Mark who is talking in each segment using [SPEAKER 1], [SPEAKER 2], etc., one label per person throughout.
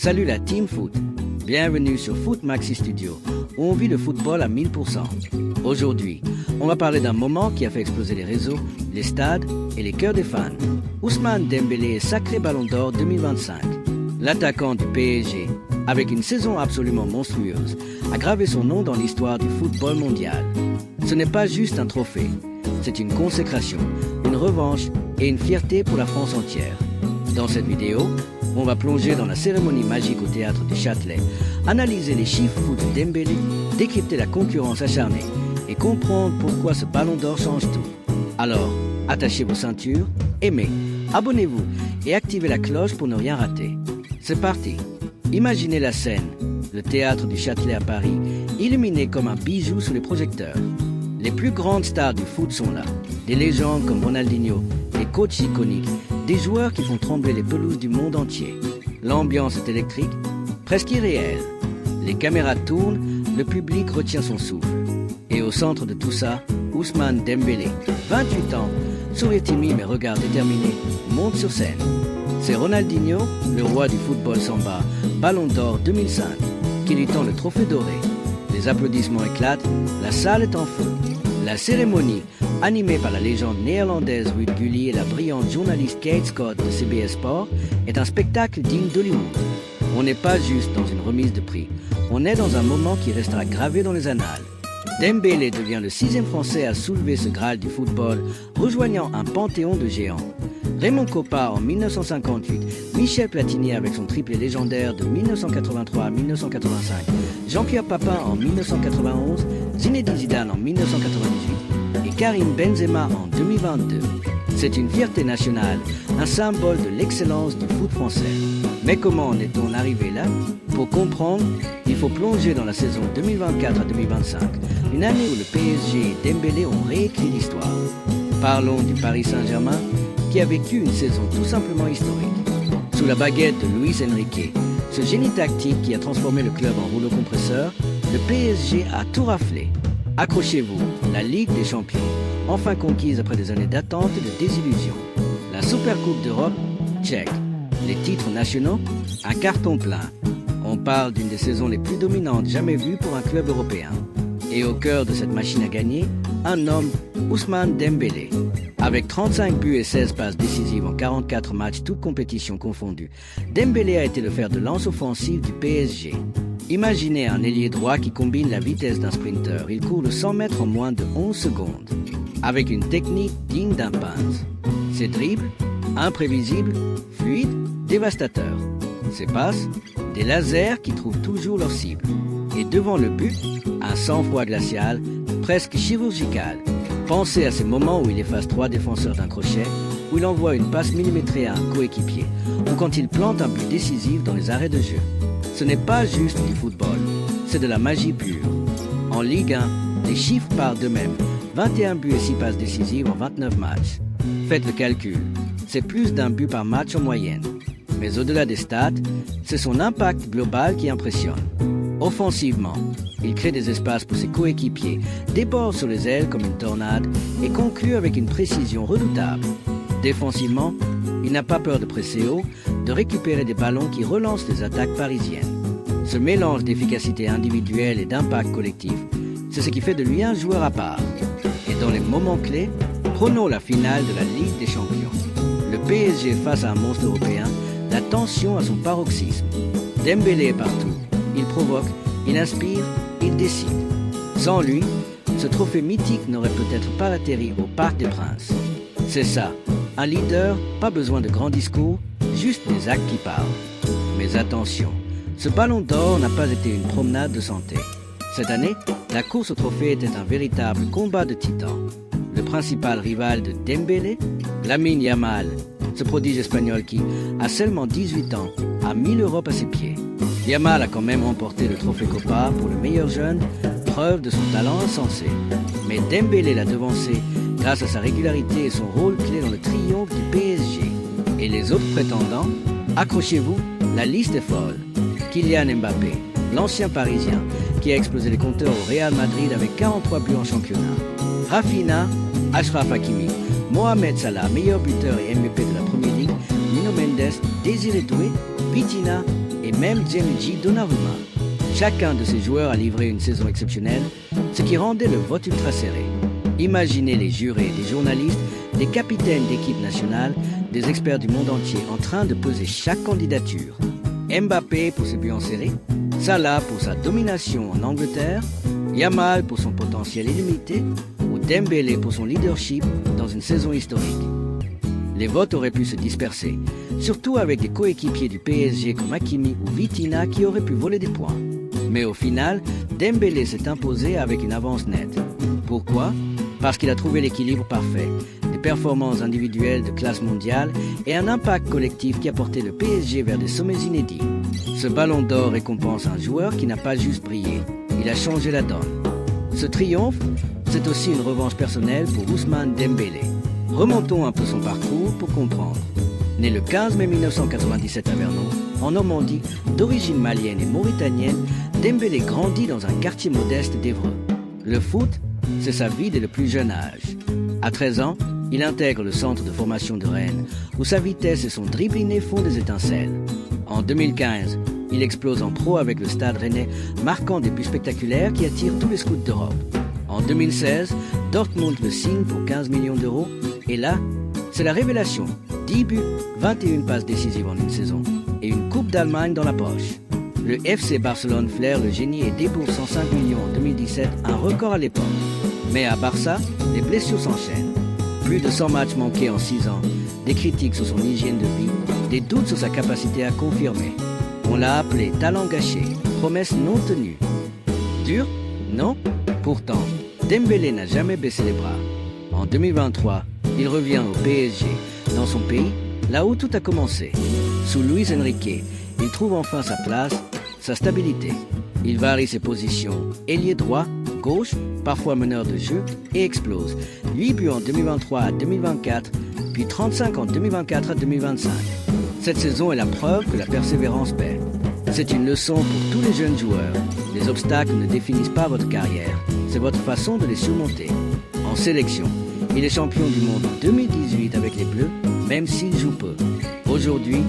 [SPEAKER 1] Salut la Team Foot. Bienvenue sur Foot Maxi Studio, où on vit le football à 1000%. Aujourd'hui, on va parler d'un moment qui a fait exploser les réseaux, les stades et les cœurs des fans. Ousmane Dembélé est sacré Ballon d'Or 2025. L'attaquant du PSG, avec une saison absolument monstrueuse, a gravé son nom dans l'histoire du football mondial. Ce n'est pas juste un trophée, c'est une consécration, une revanche et une fierté pour la France entière. Dans cette vidéo, on va plonger dans la cérémonie magique au théâtre du Châtelet, analyser les chiffres fous de Dembélé, décrypter la concurrence acharnée et comprendre pourquoi ce Ballon d'Or change tout. Alors, attachez vos ceintures, aimez, abonnez-vous et activez la cloche pour ne rien rater. C'est parti. Imaginez la scène, le théâtre du Châtelet à Paris, illuminé comme un bijou sous les projecteurs. Les plus grandes stars du foot sont là, des légendes comme Ronaldinho, des coachs iconiques, des joueurs qui font trembler les pelouses du monde entier. L'ambiance est électrique, presque irréelle. Les caméras tournent, le public retient son souffle. Et au centre de tout ça, Ousmane Dembélé, 28 ans, sourire timide mais regard déterminé, monte sur scène. C'est Ronaldinho, le roi du football samba, Ballon d'Or 2005, qui lui tend le trophée doré. Les applaudissements éclatent, la salle est en feu. La cérémonie, animée par la légende néerlandaise Ruud Gullit et la brillante journaliste Kate Scott de CBS Sport, est un spectacle digne d'Hollywood. On n'est pas juste dans une remise de prix, on est dans un moment qui restera gravé dans les annales. Dembélé devient le 6e Français à soulever ce Graal du football, rejoignant un panthéon de géants. Raymond Kopa en 1958, Michel Platini avec son triplé légendaire de 1983 à 1985, Jean-Pierre Papin en 1991, Zinedine Zidane en 1998 et Karim Benzema en 2022. C'est une fierté nationale, un symbole de l'excellence du foot français. Mais comment en est-on arrivé là? Pour comprendre, il faut plonger dans la saison 2024 à 2025, une année où le PSG et Dembélé ont réécrit l'histoire. Parlons du Paris Saint-Germain, qui a vécu une saison tout simplement historique. Sous la baguette de Luis Enrique, ce génie tactique qui a transformé le club en rouleau compresseur, le PSG a tout raflé. Accrochez-vous, la Ligue des Champions, enfin conquise après des années d'attente et de désillusion. La Supercoupe d'Europe, check. Les titres nationaux, un carton plein. On parle d'une des saisons les plus dominantes jamais vues pour un club européen. Et au cœur de cette machine à gagner, un homme, Ousmane Dembélé. Avec 35 buts et 16 passes décisives en 44 matchs, toutes compétitions confondues, Dembélé a été le fer de lance offensif du PSG. Imaginez un ailier droit qui combine la vitesse d'un sprinter. Il court le 100 mètres en moins de 11 secondes, avec une technique digne d'un peintre. Ses dribbles, imprévisibles, fluides, dévastateurs. Ses passes, des lasers qui trouvent toujours leur cible. Et devant le but, un sang-froid glacial, presque chirurgical. Pensez à ces moments où il efface 3 défenseurs d'un crochet, où il envoie une passe millimétrée à un coéquipier, ou quand il plante un but décisif dans les arrêts de jeu. Ce n'est pas juste du football, c'est de la magie pure. En Ligue 1, les chiffres parlent d'eux-mêmes. 21 buts et 6 passes décisives en 29 matchs. Faites le calcul, c'est plus d'un but par match en moyenne. Mais au-delà des stats, c'est son impact global qui impressionne. Offensivement, il crée des espaces pour ses coéquipiers, déborde sur les ailes comme une tornade et conclut avec une précision redoutable. Défensivement, il n'a pas peur de presser haut, de récupérer des ballons qui relancent les attaques parisiennes. Ce mélange d'efficacité individuelle et d'impact collectif, c'est ce qui fait de lui un joueur à part. Et dans les moments clés, prenons la finale de la Ligue des Champions. Le PSG face à un monstre européen, la tension à son paroxysme. Dembélé est partout. Il provoque, il inspire, il décide. Sans lui, ce trophée mythique n'aurait peut-être pas atterri au Parc des Princes. C'est ça, un leader, pas besoin de grands discours, juste des actes qui parlent. Mais attention, ce Ballon d'Or n'a pas été une promenade de santé. Cette année, la course au trophée était un véritable combat de titans. Le principal rival de Dembélé, Lamine Yamal, ce prodige espagnol qui, à seulement 18 ans, a mis l'Europe à ses pieds. Yamal a quand même remporté le trophée Copa pour le meilleur jeune, preuve de son talent insensé. Mais Dembélé l'a devancé grâce à sa régularité et son rôle clé dans le triomphe du PSG. Et les autres prétendants, accrochez-vous, la liste est folle. Kylian Mbappé, l'ancien Parisien, qui a explosé les compteurs au Real Madrid avec 43 buts en championnat. Rafinha, Achraf Hakimi, Mohamed Salah, meilleur buteur et MVP de la Première Ligue, Nuno Mendes, Désiré Doué, Vitinha et et même Gianluigi Donnarumma. Chacun de ces joueurs a livré une saison exceptionnelle, ce qui rendait le vote ultra serré. Imaginez les jurés, des journalistes, des capitaines d'équipe nationale, des experts du monde entier en train de peser chaque candidature. Mbappé pour ses buts en série, Salah pour sa domination en Angleterre, Yamal pour son potentiel illimité ou Dembélé pour son leadership dans une saison historique. Les votes auraient pu se disperser, surtout avec des coéquipiers du PSG comme Hakimi ou Vitinha qui auraient pu voler des points. Mais au final, Dembélé s'est imposé avec une avance nette. Pourquoi ? Parce qu'il a trouvé l'équilibre parfait, des performances individuelles de classe mondiale et un impact collectif qui a porté le PSG vers des sommets inédits. Ce ballon d'or récompense un joueur qui n'a pas juste brillé, il a changé la donne. Ce triomphe, c'est aussi une revanche personnelle pour Ousmane Dembélé. Remontons un peu son parcours pour comprendre. Né le 15 mai 1997 à Vernon, en Normandie, d'origine malienne et mauritanienne, Dembélé grandit dans un quartier modeste d'Évreux. Le foot, c'est sa vie dès le plus jeune âge. À 13 ans, il intègre le centre de formation de Rennes, où sa vitesse et son dribble inné font des étincelles. En 2015, il explose en pro avec le Stade Rennais, marquant des buts spectaculaires qui attirent tous les scouts d'Europe. En 2016, Dortmund le signe pour 15 millions d'euros, et là, c'est la révélation. 10 buts, 21 passes décisives en une saison, et une Coupe d'Allemagne dans la poche. Le FC Barcelone flaire le génie et débourse 105 millions en 2017, un record à l'époque. Mais à Barça, les blessures s'enchaînent. Plus de 100 matchs manqués en 6 ans, des critiques sur son hygiène de vie, des doutes sur sa capacité à confirmer. On l'a appelé talent gâché, promesse non tenue. Dur ? Non ? Pourtant, Dembélé n'a jamais baissé les bras. En 2023, il revient au PSG, dans son pays, là où tout a commencé. Sous Luis Enrique, il trouve enfin sa place, sa stabilité. Il varie ses positions, ailier droit, gauche, parfois meneur de jeu, et explose. 8 buts en 2023 à 2024, puis 35 en 2024 à 2025. Cette saison est la preuve que la persévérance paie. C'est une leçon pour tous les jeunes joueurs. Les obstacles ne définissent pas votre carrière, c'est votre façon de les surmonter. En sélection, il est champion du monde en 2018 avec les Bleus, même s'il joue peu. Aujourd'hui,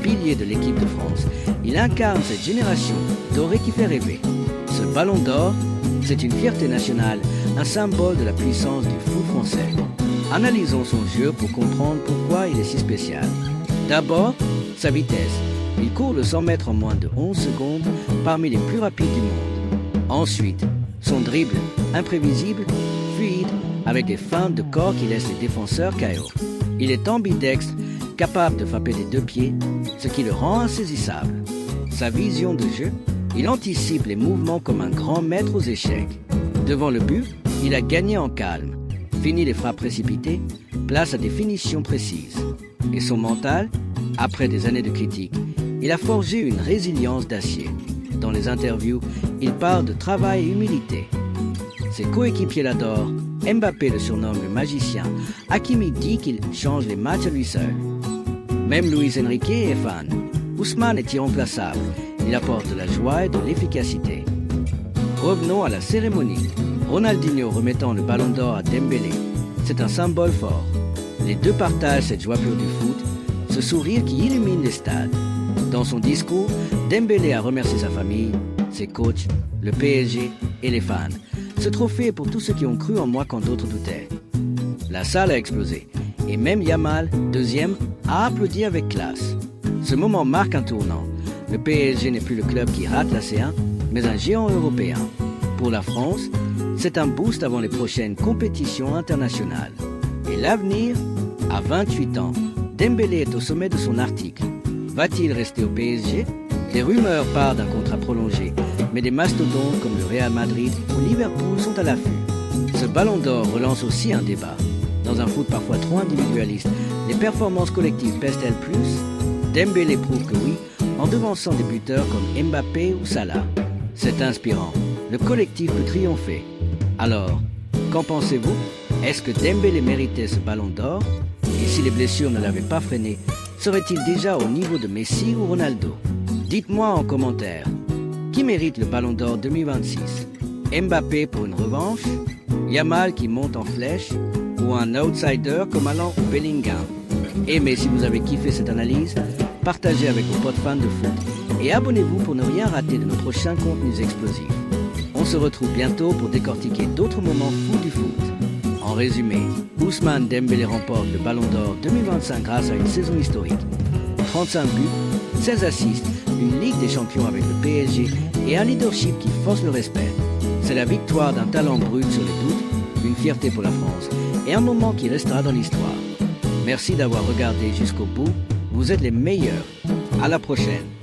[SPEAKER 1] pilier de l'équipe de France, il incarne cette génération dorée qui fait rêver. Ce ballon d'or, c'est une fierté nationale, un symbole de la puissance du foot français. Analysons son jeu pour comprendre pourquoi il est si spécial. D'abord, sa vitesse. Il court le 100 mètres en moins de 11 secondes, parmi les plus rapides du monde. Ensuite, son dribble, imprévisible, fluide, avec des feintes de corps qui laissent les défenseurs KO. Il est ambidextre, capable de frapper des deux pieds, ce qui le rend insaisissable. Sa vision de jeu, il anticipe les mouvements comme un grand maître aux échecs. Devant le but, il a gagné en calme, fini les frappes précipitées, place à des finitions précises. Et son mental, après des années de critiques, il a forgé une résilience d'acier. Dans les interviews, il parle de travail et humilité. Ses coéquipiers l'adorent, Mbappé le surnomme le magicien, Hakimi dit qu'il change les matchs à lui seul. Même Luis Enrique est fan. Ousmane est irremplaçable, il apporte de la joie et de l'efficacité. Revenons à la cérémonie. Ronaldinho remettant le ballon d'or à Dembélé. C'est un symbole fort. Les deux partagent cette joie pure du foot, ce sourire qui illumine les stades. Dans son discours, Dembélé a remercié sa famille, ses coachs, le PSG et les fans. Ce trophée est pour tous ceux qui ont cru en moi quand d'autres doutaient. La salle a explosé et même Yamal, deuxième, a applaudi avec classe. Ce moment marque un tournant. Le PSG n'est plus le club qui rate la C1, mais un géant européen. Pour la France, c'est un boost avant les prochaines compétitions internationales. Et l'avenir, à 28 ans, Dembélé est au sommet de son article. Va-t-il rester au PSG ? Des rumeurs parlent d'un contrat prolongé, mais des mastodontes comme le Real Madrid ou Liverpool sont à l'affût. Ce ballon d'or relance aussi un débat. Dans un foot parfois trop individualiste, les performances collectives pèsent-elles plus ? Dembélé prouve que oui, en devançant des buteurs comme Mbappé ou Salah. C'est inspirant. Le collectif peut triompher. Alors, qu'en pensez-vous ? Est-ce que Dembélé méritait ce ballon d'or ? Et si les blessures ne l'avaient pas freiné, serait-il déjà au niveau de Messi ou Ronaldo ? Dites-moi en commentaire, qui mérite le ballon d'or 2026 ? Mbappé pour une revanche ? Yamal qui monte en flèche ? Ou un outsider comme Haaland ou Bellingham ? Mais si vous avez kiffé cette analyse, partagez avec vos potes fans de foot et abonnez-vous pour ne rien rater de nos prochains contenus explosifs. On se retrouve bientôt pour décortiquer d'autres moments fous du foot. En résumé, Ousmane Dembélé remporte le Ballon d'Or 2025 grâce à une saison historique. 35 buts, 16 assists, une Ligue des Champions avec le PSG et un leadership qui force le respect. C'est la victoire d'un talent brut sur les doutes, une fierté pour la France et un moment qui restera dans l'histoire. Merci d'avoir regardé jusqu'au bout. Vous êtes les meilleurs. À la prochaine.